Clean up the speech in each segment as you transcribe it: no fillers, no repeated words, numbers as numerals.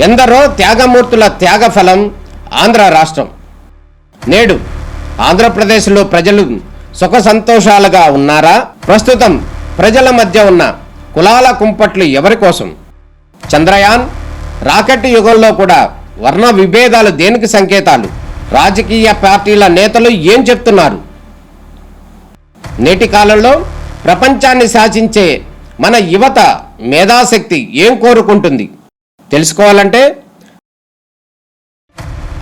ఎందరో త్యాగమూర్తుల త్యాగఫలం ఆంధ్ర రాష్ట్రం. నేడు ఆంధ్రప్రదేశ్లో ప్రజలు సుఖ సంతోషాలుగా ఉన్నారా? ప్రస్తుతం ప్రజల మధ్య ఉన్న కులాల కుంపట్లు ఎవరి కోసం? చంద్రయాన్ రాకెట్ యుగంలో కూడా వర్ణ విభేదాలు దేనికి సంకేతాలు? రాజకీయ పార్టీల నేతలు ఏం చెప్తున్నారు? నేటి కాలంలో ప్రపంచాన్ని శాసించే మన యువత మేధాశక్తి ఏం కోరుకుంటుంది? తెలుసుకోవాలంటే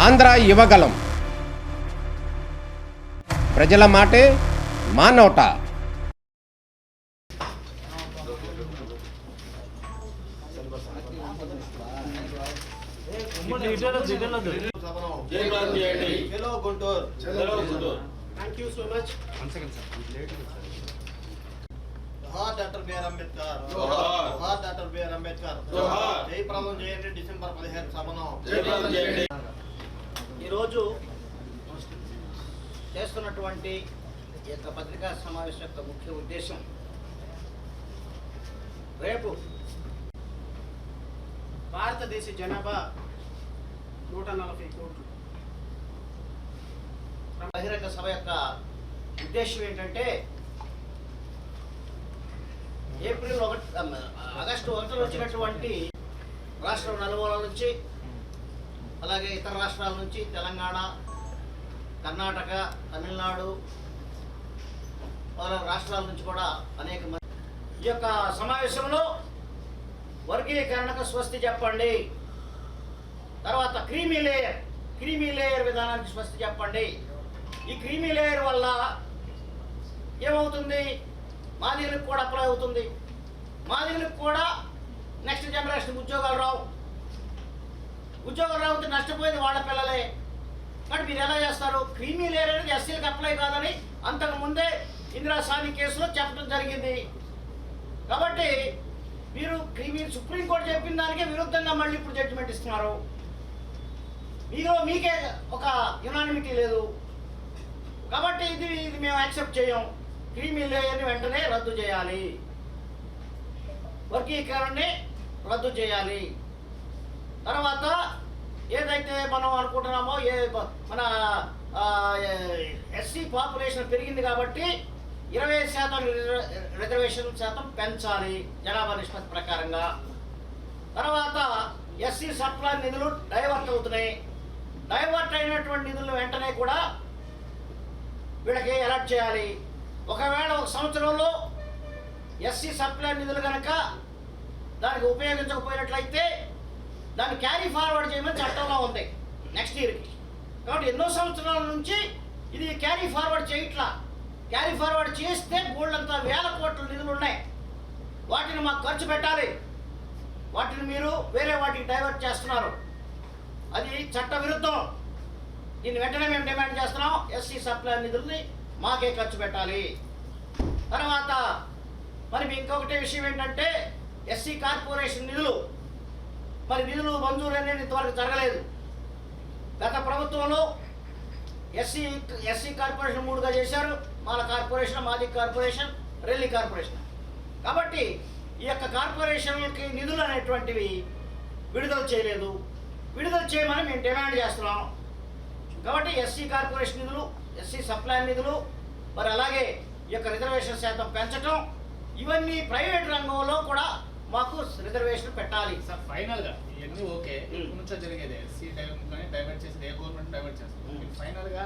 ఆంధ్ర యువగలం. ప్రజల మాటే మా నోట. Thank you so much. One second, sir. Johar Dr. B.R. Ambedkar. Johar. Johar Dr. B.R. Ambedkar. Johar. జై ప్రజలు చేయండి. డిసెంబర్ 15 సభను జై ప్రజలు చేయండి. ఈరోజు చేస్తున్నటువంటి ఈ యొక్క పత్రికా సమావేశం యొక్క ముఖ్య ఉద్దేశం, రేపు భారతదేశ జనాభా 140 కోట్లు. బహిరంగ సభ యొక్క ఉద్దేశం ఏంటంటే ఆగస్టు 1 వచ్చినటువంటి రాష్ట్రం నలుమూలల నుంచి, అలాగే ఇతర రాష్ట్రాల నుంచి, తెలంగాణ, కర్ణాటక, తమిళనాడు మొదలైన రాష్ట్రాల నుంచి కూడా అనేక మంది ఈ యొక్క సమావేశంలో వర్గీకరణకు స్వస్తి చెప్పండి, తర్వాత క్రీమీ లేయర్ విధానానికి స్వస్తి చెప్పండి. ఈ క్రీమీ లేయర్ వల్ల ఏమవుతుంది? మాదిగలకు కూడా అప్లై అవుతుంది. మాదిగలకు కూడా నెక్స్ట్ జనరేషన్ ఉద్యోగాలు రావుతే నష్టపోయేది వాళ్ళ పిల్లలే. కాబట్టి మీరు ఎలా చేస్తారు? క్రీమీ లేయర్ అనేది ఎస్సీలకు అప్లై కాదని అంతకు ముందే ఇందిరా సాని కేసులో చెప్పడం జరిగింది. కాబట్టి మీరు సుప్రీంకోర్టు చెప్పిన దానికే విరుద్ధంగా మళ్ళీ ఇప్పుడు జడ్జిమెంట్ ఇస్తున్నారు. మీకే ఒక యునానిమిటీ లేదు. కాబట్టి ఇది మేము యాక్సెప్ట్ చేయం. క్రీమీ లేయర్ని వెంటనే రద్దు చేయాలి, వర్గీకరణని రద్దు చేయాలి. తర్వాత ఏదైతే మనం అనుకుంటున్నామో, మన ఎస్సీ పాపులేషన్ పెరిగింది కాబట్టి 20% రిజర్వేషన్ శాతం పెంచాలి జనాభా నిష్పత్తి ప్రకారంగా. తర్వాత ఎస్సీ సప్లై నిధులు డైవర్ట్ అవుతున్నాయి. డైవర్ట్ అయినటువంటి నిధులను వెంటనే కూడా వీళ్ళకి అలాట్ చేయాలి. ఒకవేళ ఒక సంవత్సరంలో ఎస్సీ సప్లై నిధులు కనుక దానికి ఉపయోగించకపోయినట్లయితే దాన్ని క్యారీ ఫార్వర్డ్ చేయమని చట్టంలో ఉంది నెక్స్ట్ ఇయర్కి. కాబట్టి ఎన్నో సంవత్సరాల నుంచి ఇది క్యారీ ఫార్వర్డ్ చేయట్లా. క్యారీ ఫార్వర్డ్ చేస్తే బోల్డంతా వేల కోట్ల నిధులు ఉన్నాయి. వాటిని మాకు ఖర్చు పెట్టాలి. వాటిని మీరు వేరే వాటికి డైవర్ట్ చేస్తున్నారు. అది చట్ట విరుద్ధం. దీన్ని వెంటనే మేము డిమాండ్ చేస్తున్నాం. ఎస్సీ సప్లై నిధుల్ని మాకే ఖర్చు పెట్టాలి. తర్వాత మరి ఇంకొకటి విషయం ఏంటంటే, ఎస్సీ కార్పొరేషన్ నిధులు మంజూరు అనేది ఇంతవరకు జరగలేదు. గత ప్రభుత్వంలో ఎస్సీ కార్పొరేషన్ 3గా చేశారు. మాల కార్పొరేషన్, మాది కార్పొరేషన్, రెల్లి కార్పొరేషన్. కాబట్టి ఈ యొక్క కార్పొరేషన్కి నిధులు అనేటువంటివి విడుదల చేయలేదు. విడుదల చేయమని మేము డిమాండ్ చేస్తున్నాం. కాబట్టి ఎస్సీ కార్పొరేషన్ నిధులు, ఎస్సీ సప్లై నిధులు, మరి అలాగే ఈ యొక్క రిజర్వేషన్ శాతం పెంచడం, ఇవన్నీ ప్రైవేట్ రంగంలో కూడా మాకు రిజర్వేషన్ పెట్టాలి. సార్ ఫైనల్గా ఇవన్నీ ఓకే, ఇప్పుడు నుంచో జరిగేది ఎస్సీ డైవర్ట్ చేసేది, ఏ గవర్నమెంట్ డైవర్ట్ చేస్తుంది. ఫైనల్గా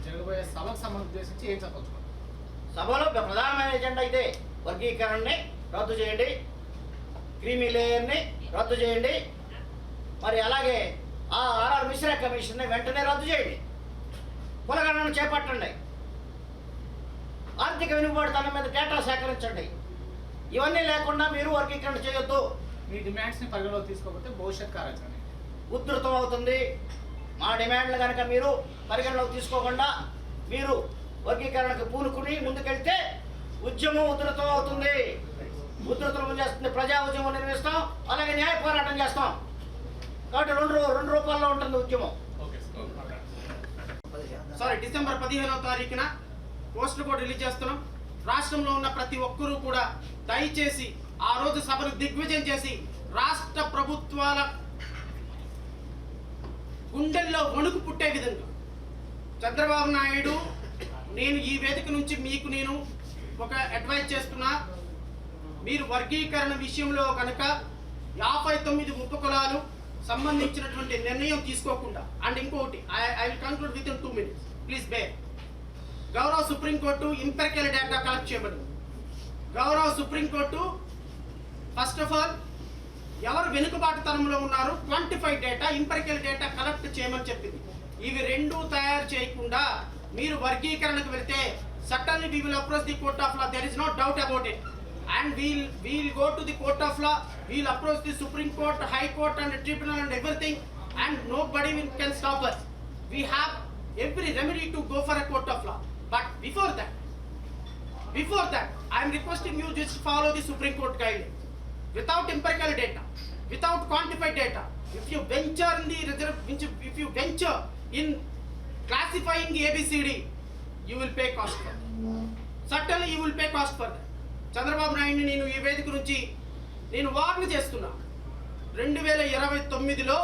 జరగబోయే సభకు సంబంధించి ఏం చెప్పచ్చు? సభలో ప్రధానమైన ఎజెండా అయితే వర్గీకరణని రద్దు చేయండి, క్రీమీ లేయర్ని రద్దు చేయండి, మరి అలాగే ఆర్ఆర్ మిశ్రా కమిషన్ని వెంటనే రద్దు చేయండి, కులగణన చేపట్టండి, ఆర్థిక వెనుకబాటుతనం మీద డేటా సేకరించండి. ఇవన్నీ లేకుండా మీరు వర్గీకరణ చేయొద్దు. మీ డిమాండ్స్ని పరిగణలోకి తీసుకోకపోతే భవిష్యత్ కార్యాచరణ ఉధృతం అవుతుంది. మా డిమాండ్లు కనుక మీరు పరిగణలోకి తీసుకోకుండా మీరు వర్గీకరణకు పూనుకుని ముందుకెళ్తే ఉద్యమం ఉధృతం అవుతుంది. ఉధృతం చేస్తుంది. ప్రజా ఉద్యమం నిర్వహిస్తాం, అలాగే న్యాయ పోరాటం చేస్తాం. కాబట్టి రెండు రూపాల్లో ఉంటుంది ఉద్యమం. సారీ, డిసెంబర్ 15వ తారీఖున పోస్టులు కూడా రిలీజ్ చేస్తున్నాం. రాష్ట్రంలో ఉన్న ప్రతి ఒక్కరూ కూడా దయచేసి ఆ రోజు సభను దిగ్విజయం చేసి రాష్ట్ర ప్రభుత్వాల గుండెల్లో వణుకు పుట్టే విధంగా చంద్రబాబు నాయుడు, నేను ఈ వేదిక నుంచి మీకు నేను ఒక అడ్వైజ్ చేస్తున్నా, మీరు వర్గీకరణ విషయంలో కనుక 59 ఉపకులాలు సంబంధించినటువంటి నిర్ణయం తీసుకోకుండా, అండ్ ఇంకొకటి I will conclude within 2 minutes, please bear. గౌరవ సుప్రీంకోర్టు ఇంపెరికల్ డేటా కలెక్ట్ చేయబడింది. గౌరవ సుప్రీంకోర్టు ఫస్ట్ ఆఫ్ ఆల్ ఎవరు వెనుకబాటుతనంలో ఉన్నారు, quantified data, empirical data collect చేయమని చెప్పింది. ఇవి రెండూ తయారు చేయకుండా మీరు వర్గీకరణకు వెళ్తే suddenly we will approach the court of law, there is no doubt about it, and we'll go to the court of law, we'll approach the Supreme Court, High Court and Tribunal and everything, and nobody can stop us. We have every remedy to go for a court of law. But before that, I am requesting you just follow the Supreme Court guidelines. Without empirical data, without quantified data, if you venture in classifying ABCD, you will pay cost for that. Certainly you will pay cost for that. Chandrababu నాయుడిని నేను ఈ వేదిక నుంచి నేను warn చేస్తున్నా. 2029లో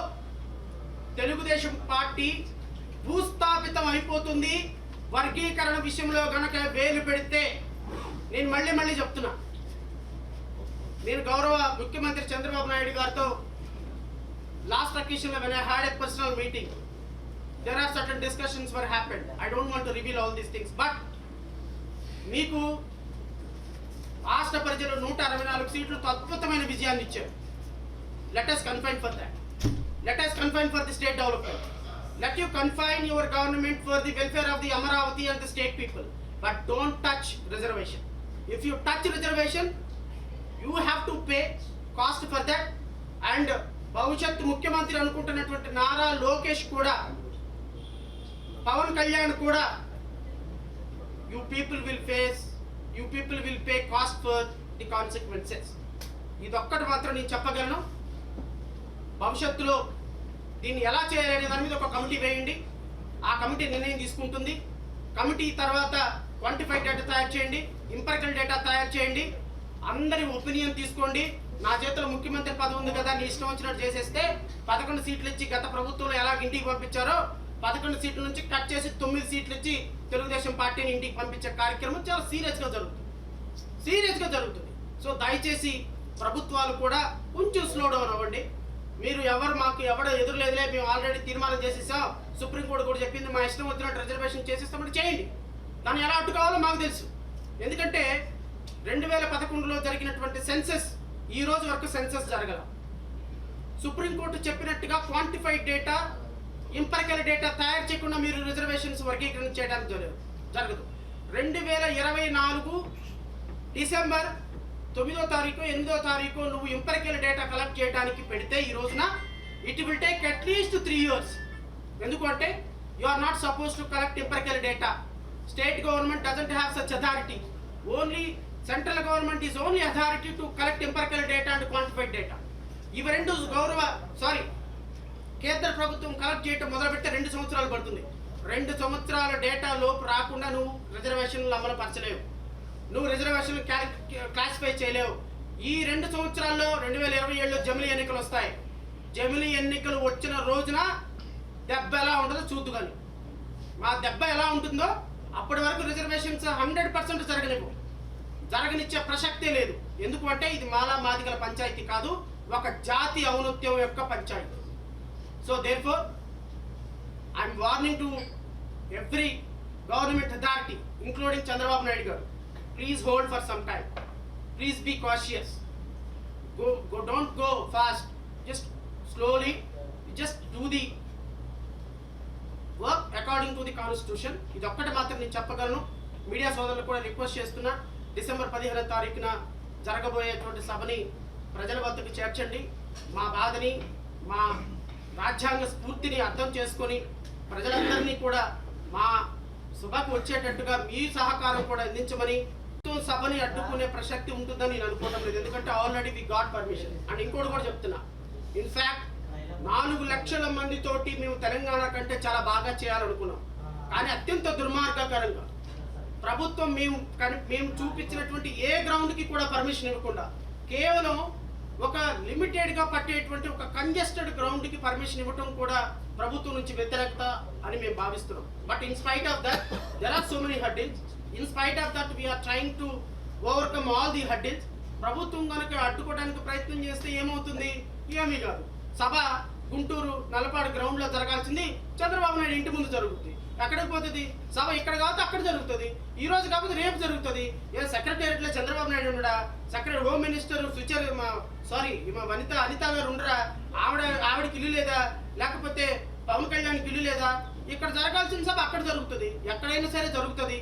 Telugu Desam party భూస్థాపితం అయిపోతుంది. వర్గీకరణ విషయంలో గనక వేలు పెడితే, నేను మళ్ళీ చెప్తున్నా, నేను గౌరవ ముఖ్యమంత్రి చంద్రబాబు నాయుడు గారితో last అకేషన్లో when I had a personal meeting, there are certain discussions were happened. I don't want to reveal all these things, but మీకు రాష్ట్ర ప్రజలు 164 సీట్లతో అద్భుతమైన విజయాన్ని ఇచ్చారు. Let us confine for that. Let us confine for the state development. Let you confine your government for the welfare of the Amaravati and the state people, but don't touch reservation. If you touch reservation, you have to pay cost for that. And భవిష్యత్తు ముఖ్యమంత్రి అనుకుంటున్నటువంటి నారా లోకేష్ కూడా, పవన్ కళ్యాణ్ కూడా, you people will pay cost for the consequences. ఇదొక్కటి మాత్రం నేను చెప్పగలను. భవిష్యత్తులో దీన్ని ఎలా చేయాలనే దాని మీద ఒక కమిటీ వేయండి. ఆ కమిటీ నిర్ణయం తీసుకుంటుంది. కమిటీ తర్వాత క్వాంటిఫైడ్ డేటా తయారు చేయండి, ఇంపెరికల్ డేటా తయారు చేయండి, అందరి ఒపీనియన్ తీసుకోండి. నా చేతిలో ముఖ్యమంత్రి పదవి ఉంది కదా, నీ ఇష్టం వచ్చినట్టు చేసేస్తే 11 సీట్లు ఇచ్చి గత ప్రభుత్వంలో ఎలా ఇంటికి పంపించారో 11 సీట్ల నుంచి కట్ చేసి 9 సీట్లు ఇచ్చి తెలుగుదేశం పార్టీని ఇంటికి పంపించే కార్యక్రమం చాలా సీరియస్గా జరుగుతుంది. సో దయచేసి ప్రభుత్వాలు కూడా కొంచెం స్లో డౌన్ అవ్వండి. మీరు మాకు ఎవడో ఎదురులేదులే, మేము ఆల్రెడీ తీర్మానం చేసేసాం, సుప్రీంకోర్టు కూడా చెప్పింది, మా ఇష్టం వచ్చినట్టు రిజర్వేషన్ చేసేస్తామని చేయండి. దాన్ని ఎలా అడ్డుకోవాలో మాకు తెలుసు. ఎందుకంటే 2011లో జరిగినటువంటి సెన్సెస్ ఈ రోజు వరకు సెన్సెస్ జరగల. సుప్రీంకోర్టు చెప్పినట్టుగా క్వాంటిఫైడ్ డేటా, ఇంపెరికల్ డేటా తయారు చేయకుండా మీరు రిజర్వేషన్స్ వర్గీకరణ చేయడానికి జరగదు. 2024 డిసెంబర్ 9వ తారీఖు 8వ తారీఖు నువ్వు ఇంపెరికల్ డేటా కలెక్ట్ చేయడానికి పెడితే ఈ రోజున it will take at least 3 years. ఎందుకంటే you are not suppose to collect empirical data. State government doesn't have such authority. Only central government is only authority to collect empirical data and quantified data. ఇవి రెండు కేంద్ర ప్రభుత్వం collect చేయడం మొదలుపెడితే 2 సంవత్సరాలు పడుతుంది. 2 సంవత్సరాల డేటా లోపు రాకుండా నువ్వు రిజర్వేషన్లు అమలు పరచలేవు, నువ్వు రిజర్వేషన్లు క్లాసిఫై చేయలేవు. ఈ 2 సంవత్సరాల్లో 2027లో జమిలీ ఎన్నికలు వస్తాయి. జమిలీ ఎన్నికలు వచ్చిన రోజున దెబ్బ ఎలా ఉంటుందో చూద్దు. కానీ మా దెబ్బ ఎలా ఉంటుందో అప్పటి వరకు రిజర్వేషన్స్ 100% జరగనిచ్చే ప్రసక్తే లేదు. ఎందుకు అంటే ఇది మాలా మాదిగల పంచాయతీ కాదు, ఒక జాతి ఔన్నత్యం యొక్క panchayat. So therefore I am warning to every government authority including Chandrababu Naidu garu, please hold for some time, please be cautious, don't go fast, just slowly, just do the work according to the constitution. ఇది ఒక్కటి మాత్రం నేను చెప్పగలను. Media సోదరులు కూడా request చేస్తున్నా, December 15వ తారీఖున జరగబోయేటువంటి సభని ప్రజల వద్దకు చేర్చండి. మా బాధని, మా రాజ్యాంగ స్ఫూర్తిని అర్థం చేసుకొని ప్రజలందరినీ కూడా మా సభకు వచ్చేటట్టుగా మీ సహకారం కూడా అందించమని. సభని అడ్డుకునే ప్రసక్తి ఉంటుందని నేను అనుకోవడం లేదు. ఎందుకంటే already we got permission. And ఇంకోటి కూడా చెప్తున్నా, ఇన్ఫ్యాక్ట్ 4 లక్షల మందితోటి మేము తెలంగాణ కంటే చాలా బాగా చేయాలనుకున్నాం. కానీ అత్యంత దుర్మార్గకరంగా ప్రభుత్వం మేము చూపించినటువంటి ఏ గ్రౌండ్కి కూడా పర్మిషన్ ఇవ్వకుండా కేవలం ఒక లిమిటెడ్గా పట్టేటువంటి ఒక కంజెస్టెడ్ గ్రౌండ్కి పర్మిషన్ ఇవ్వటం కూడా ప్రభుత్వం నుంచి వ్యతిరేకత అని మేము భావిస్తున్నాం. But in spite of that there are so many hurdles. In spite of that we are trying to overcome all the hurdles. ప్రభుత్వం కనుక అడ్డుకోవడానికి ప్రయత్నం చేస్తే ఏమవుతుంది? ఏమీ కాదు. సభ గుంటూరు నల్లపాడు గ్రౌండ్లో జరగాల్సింది చంద్రబాబు నాయుడు ఇంటి ముందు జరుగుతుంది. ఎక్కడికి పోతుంది? సభ ఇక్కడ కాకపోతే అక్కడ జరుగుతుంది. ఈ రోజు కాకపోతే రేపు జరుగుతుంది. ఏ సెక్రటేరియట్లో చంద్రబాబు నాయుడు ఉండడా? Secretary home minister Anitha garu ఉండరా? ఆవిడకి ఇల్లు లేదా? లేకపోతే పవన్ కళ్యాణ్కి ఇల్లు లేదా? ఇక్కడ జరగాల్సిన సభ అక్కడ జరుగుతుంది. ఎక్కడైనా సరే జరుగుతుంది.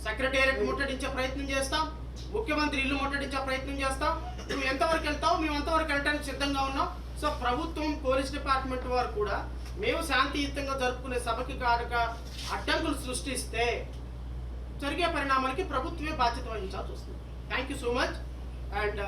సెక్రటేరియట్ ముట్టడించే ప్రయత్నం చేస్తాం, ముఖ్యమంత్రి ఇల్లు ముట్టడించే ప్రయత్నం చేస్తాం. నువ్వు ఎంతవరకు వెళ్తావు, మేము అంతవరకు వెళ్ళడానికి సిద్ధంగా ఉన్నాం. సో ప్రభుత్వం, పోలీస్ డిపార్ట్మెంట్ వారు కూడా మేము శాంతియుతంగా జరుపుకునే సభకి కారక అడ్డంకులు సృష్టిస్తే జరిగే పరిణామానికి ప్రభుత్వమే బాధ్యత వహించాల్సి వస్తుంది. Thank you so much. And